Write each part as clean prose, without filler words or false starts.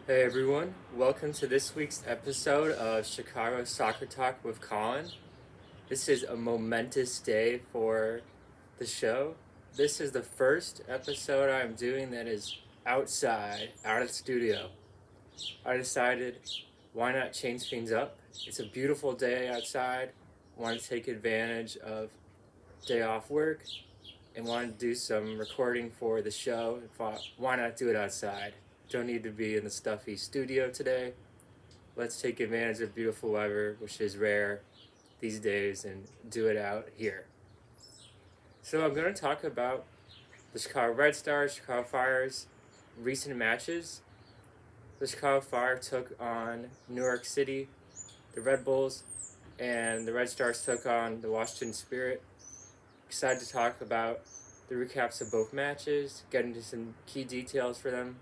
Hey everyone, welcome to this week's episode of Chicago Soccer Talk with Collin. This is a momentous day for the show. This is the first episode I'm doing that is outside, out of the studio. I decided why not change things up? It's a beautiful day outside. I want to take advantage of day off work and wanted to do some recording for the show and thought, why not do it outside? Don't need to be in the stuffy studio today. Let's take advantage of beautiful weather, which is rare these days, and do it out here. So I'm going to talk about the Chicago Red Stars, Chicago Fire's recent matches. The Chicago Fire took on New York City, the Red Bulls, and the Red Stars took on the Washington Spirit. Excited to talk about the recaps of both matches, get into some key details for them,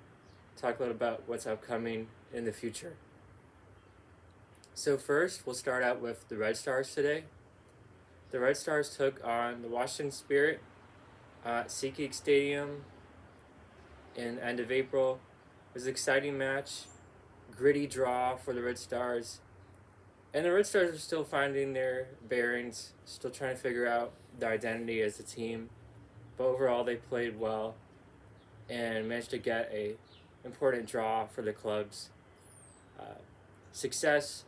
talk a little about what's upcoming in the future. So first, we'll start out with the Red Stars today. The Red Stars took on the Washington Spirit at SeatGeek Stadium in the end of April. It was an exciting match, gritty draw for the Red Stars. And the Red Stars are still finding their bearings, still trying to figure out their identity as a team. But overall, they played well and managed to get a important draw for the club's success.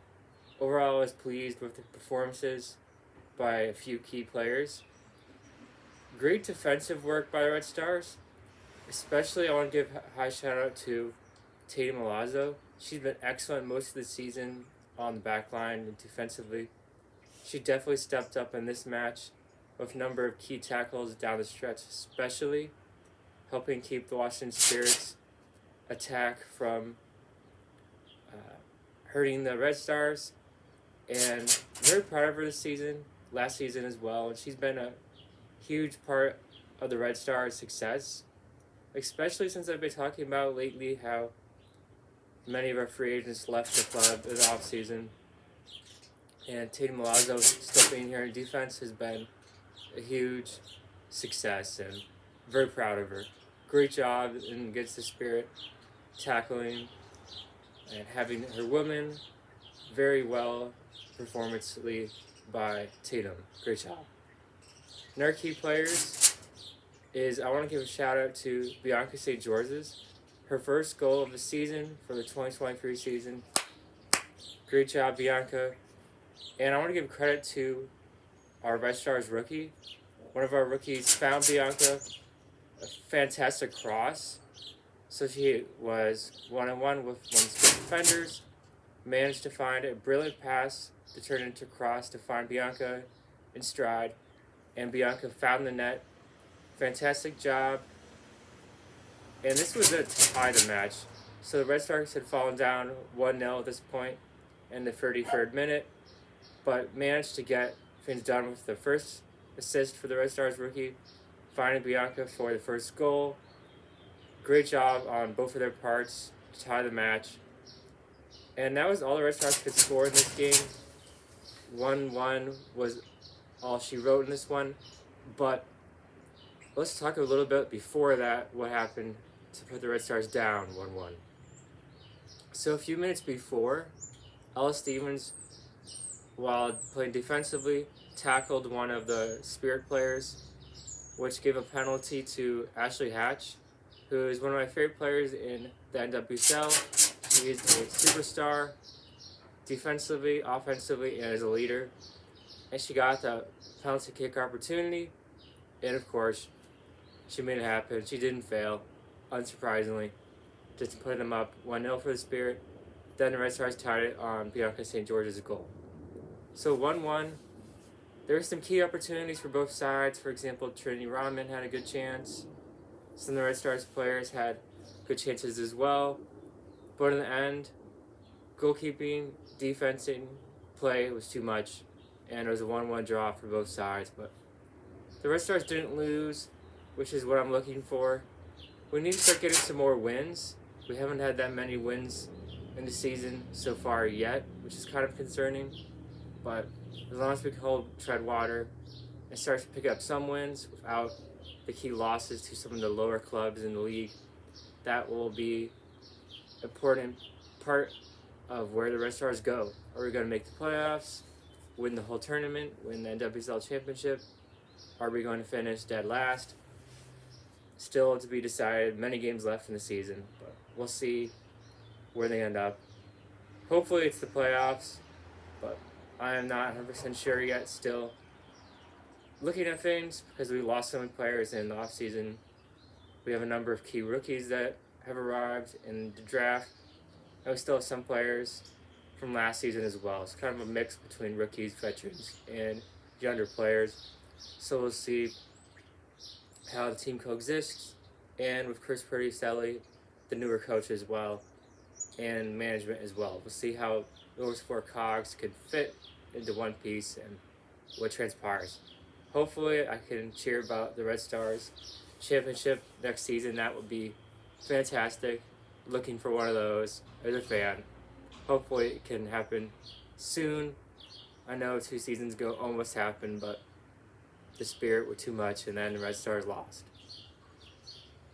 Overall, I was pleased with the performances by a few key players. Great defensive work by the Red Stars. Especially, I want to give a high shout out to Tatum Milazzo. She's been excellent most of the season on the back line and defensively. She definitely stepped up in this match with a number of key tackles down the stretch, especially helping keep the Washington Spirit's attack from hurting the Red Stars. And very proud of her this season, last season as well. And she's been a huge part of the Red Stars' success, especially since I've been talking about lately how many of our free agents left the club in the offseason. And Tatum Milazzo still being here in defense has been a huge success, and very proud of her. Great job against the Spirit, tackling and having her women very well performancely by Tatum. Great job. And our key players is I want to give a shout out to Bianca St. Her first goal of the season for the 2023 season. Great job, Bianca. And I want to give credit to our Red Stars rookie. One of our rookies found Bianca a fantastic cross. So she was one-on-one with one of the defenders, managed to find a brilliant pass to turn into cross to find Bianca in stride, and Bianca found the net. Fantastic job. And this was it to tie the match. So the Red Stars had fallen down 1-0 at this point in the 33rd minute, but managed to get things done with the first assist for the Red Stars rookie, finding Bianca for the first goal. Great job on both of their parts to tie the match. And that was all the Red Stars could score in this game. 1-1 was all she wrote in this one. But let's talk a little bit before that, what happened to put the Red Stars down 1-1. So a few minutes before, Ella Stevens, while playing defensively, tackled one of the Spirit players, which gave a penalty to Ashely Hatch, who is one of my favorite players in the NWSL. She is a superstar defensively, offensively, and as a leader. And she got the penalty kick opportunity, and of course, she made it happen. She didn't fail, unsurprisingly, just to put them up 1-0 for the Spirit. Then the Red Stars tied it on Bianca St. goal. So 1-1. There were some key opportunities for both sides. For example, Trinity Rodman had a good chance. Some of the Red Stars players had good chances as well. But in the end, goalkeeping, defensing, play was too much. And it was a 1-1 draw for both sides. But the Red Stars didn't lose, which is what I'm looking for. We need to start getting some more wins. We haven't had that many wins in the season so far yet, which is kind of concerning. But as long as we can tread water and start to pick up some wins without the key losses to some of the lower clubs in the league, that will be important part of where the Red Stars go. Are we going to make the playoffs, win the whole tournament, win the NWSL championship? Are we going to finish dead last? Still to be decided. Many games left in the season, but we'll see where they end up. Hopefully it's the playoffs, but I am not 100% sure yet still. Looking at things, because we lost so many players in the offseason, we have a number of key rookies that have arrived in the draft. And we still have some players from last season as well. It's kind of a mix between rookies, veterans, and younger players. So we'll see how the team coexists, and with Chris Ashely, the newer coach as well, and management as well. We'll see how those four cogs could fit into one piece and what transpires. Hopefully I can cheer about the Red Stars championship next season. That would be fantastic. Looking for one of those as a fan. Hopefully it can happen soon. I know 2 seasons ago almost happened, but the Spirit were too much, and then the Red Stars lost.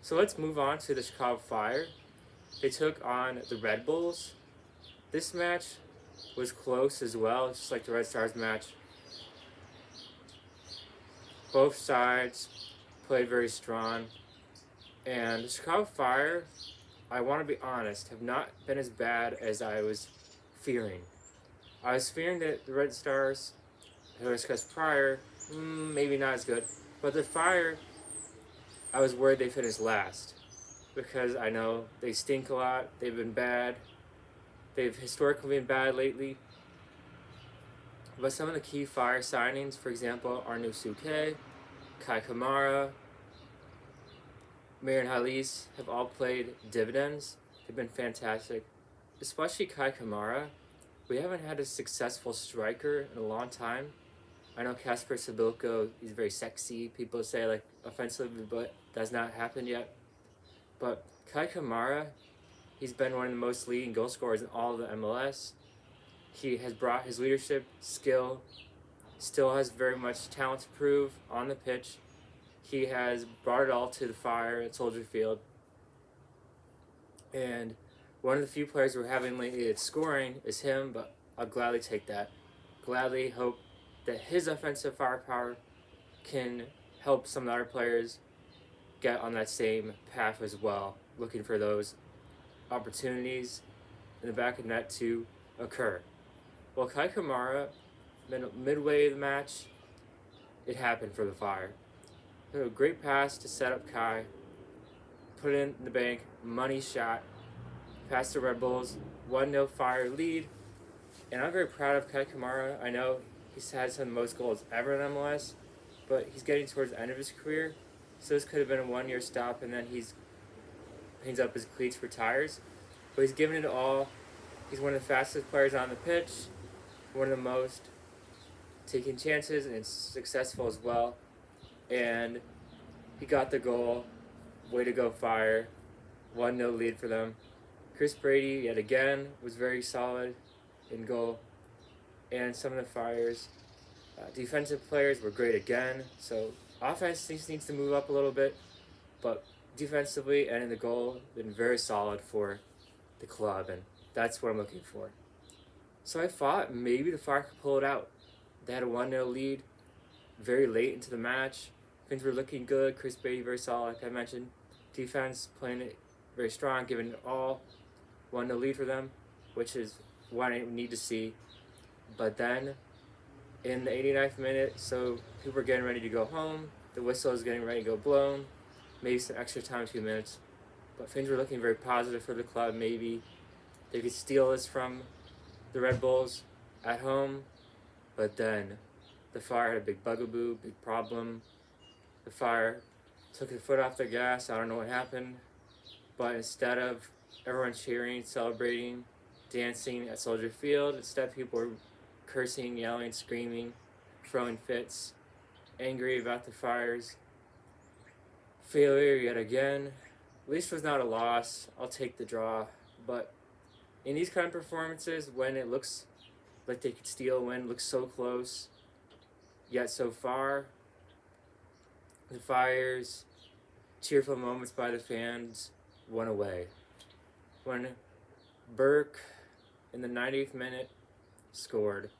So let's move on to the Chicago Fire. They took on the Red Bulls. This match was close as well, just like the Red Stars match. Both sides played very strong. And the Chicago Fire, I want to be honest, have not been as bad as I was fearing. I was fearing that the Red Stars, who I discussed prior, maybe not as good. But the Fire, I was worried they finished last. Because I know they stink a lot, they've been bad. They've historically been bad lately. But some of the key Fire signings, for example, Arnaud Suke, Kai Kamara, Marian Halis have all played dividends. They've been fantastic. Especially Kai Kamara. We haven't had a successful striker in a long time. I know Kasper Sabilko is very sexy. People say like offensively, but that's not happened yet. But Kai Kamara, he's been one of the most leading goal scorers in all of the MLS. He has brought his leadership, skill, still has very much talent to prove on the pitch. He has brought it all to the Fire at Soldier Field. And one of the few players we're having lately at scoring is him, but I'll gladly take that. Gladly hope that his offensive firepower can help some of the other players get on that same path as well, looking for those opportunities in the back of the net to occur. Well, Kai Kamara, midway of the match, it happened for the Fire. A great pass to set up Kai, put it in the bank, money shot, pass to Red Bulls, 1-0 Fire lead. And I'm very proud of Kai Kamara. I know he's had some of the most goals ever in MLS, but he's getting towards the end of his career. So this could have been a 1-year stop, and then he's hangs up his cleats, retires. But he's given it all. He's one of the fastest players on the pitch, one of the most, taking chances and successful as well. And he got the goal. Way to go, Fire. 1-0 lead for them. Chris Brady, yet again, was very solid in goal. And some of the Fire's defensive players were great again. So offense needs to move up a little bit. But defensively and in the goal, been very solid for the club. And that's what I'm looking for. So I thought maybe the Fire could pull it out. They had a 1-0 lead very late into the match. Things were looking good. Chris Brady very solid, like I mentioned. Defense playing it very strong, giving it all. 1-0 lead for them, which is what I need to see. But then, in the 89th minute, so people were getting ready to go home. The whistle is getting ready to go blown. Maybe some extra time, 2 minutes. But things were looking very positive for the club. Maybe they could steal this from the Red Bulls at home. But then, the Fire had a big bugaboo, big problem. The Fire took their foot off the gas. I don't know what happened. But instead of everyone cheering, celebrating, dancing at Soldier Field, instead people were cursing, yelling, screaming, throwing fits, angry about the Fire's failure yet again. At least it was not a loss. I'll take the draw. But in these kind of performances, when it looks like they could steal a win, looks so close, yet so far, the Fire's cheerful moments by the fans went away. When Burke, in the 90th minute, scored.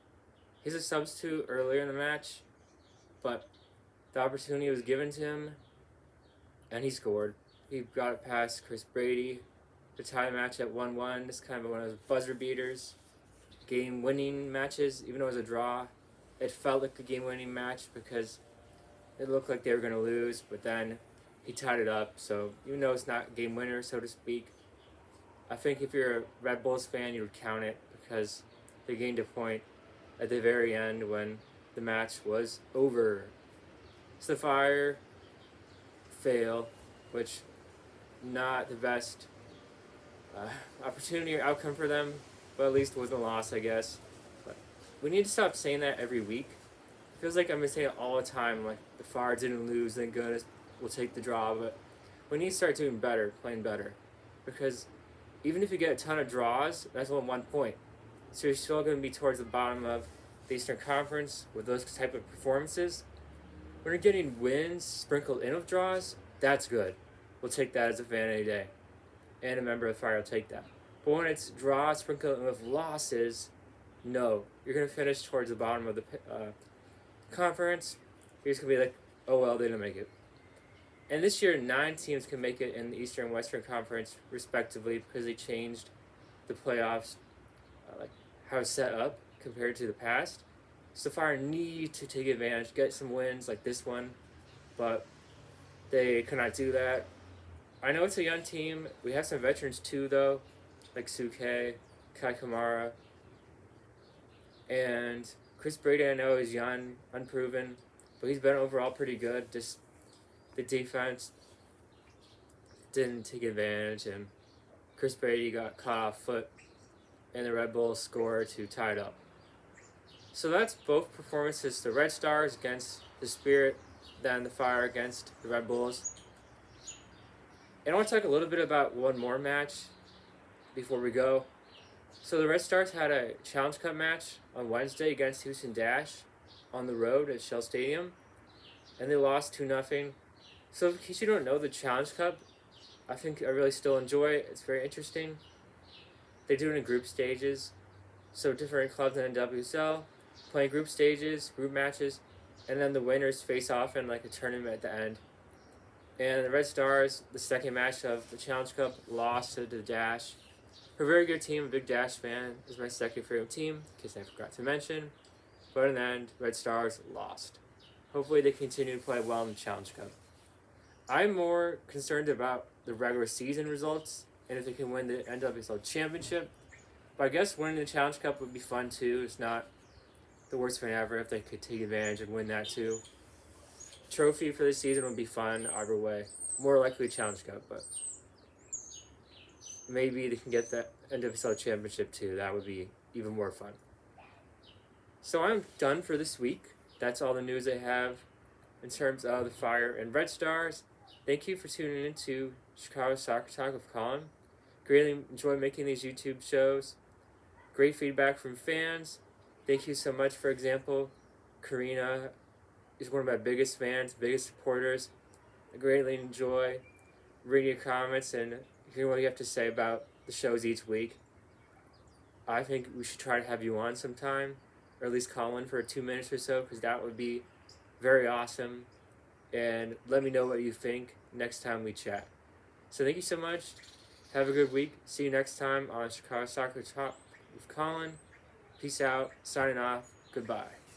He's a substitute earlier in the match, but the opportunity was given to him, and he scored. He got it past Chris Brady to tie the match at 1-1. This is kind of one of those buzzer beaters, game-winning matches. Even though it was a draw, it felt like a game-winning match because it looked like they were going to lose, but then he tied it up. So even though it's not game winner, so to speak, I think if you're a Red Bulls fan, you would count it because they gained a point at the very end when the match was over. So the Fire fail, which not the best opportunity or outcome for them, but at least it wasn't a loss, I guess. But we need to stop saying that every week. It feels like I'm saying it all the time, like the Fire didn't lose, thank goodness, we'll take the draw, but we need to start doing better, playing better. Because even if you get a ton of draws, that's only 1 point. So you're still going to be towards the bottom of the Eastern Conference with those type of performances. When you're getting wins sprinkled in with draws, that's good. We'll take that as a fan any day. And a member of the Fire will take that. But when it's draws sprinkled in with losses, no. You're going to finish towards the bottom of the conference. You're just going to be like, oh well, they didn't make it. And this year, 9 teams can make it in the Eastern and Western Conference, respectively, because they changed the playoffs, like how it's set up compared to the past. So Fire need to take advantage, get some wins like this one, but they could not do that. I know it's a young team. We have some veterans too, though, like Suke, Kai Kamara, and Chris Brady. I know is young, unproven, but he's been overall pretty good. Just the defense didn't take advantage, and Chris Brady got caught off foot, and the Red Bulls scored to tie it up. So that's both performances: the Red Stars against the Spirit, then the Fire against the Red Bulls. And I want to talk a little bit about one more match before we go. So the Red Stars had a Challenge Cup match on Wednesday against Houston Dash on the road at Shell Stadium, and they lost 2-0. So in case you don't know, the Challenge Cup, I think I really still enjoy it. It's very interesting. They do it in group stages. So different clubs in NWSL playing group stages, group matches, and then the winners face off in like a tournament at the end. And the Red Stars, the second match of the Challenge Cup, lost to the Dash. A very good team, a big Dash fan. Is my second favorite team, in case I forgot to mention. But in the end, Red Stars lost. Hopefully they continue to play well in the Challenge Cup. I'm more concerned about the regular season results and if they can win the NWSL Championship. But I guess winning the Challenge Cup would be fun too. It's not the worst thing ever if they could take advantage and win that too. Trophy for the season would be fun either way. More likely Challenge Cup, but maybe they can get the NWSL Championship too. That would be even more fun. So I'm done for this week. That's all the news I have in terms of the Fire and Red Stars. Thank you for tuning in to Chicago Soccer Talk with Collin. Greatly enjoy making these YouTube shows. Great feedback from fans. Thank you so much. For example, Karina is one of my biggest fans, biggest supporters. I greatly enjoy reading your comments and hearing what you have to say about the shows each week. I think we should try to have you on sometime, or at least call in for 2 minutes or so, because that would be very awesome. And let me know what you think next time we chat. So thank you so much. Have a good week. See you next time on Chicago Soccer Talk with Collin. Peace out. Signing off. Goodbye.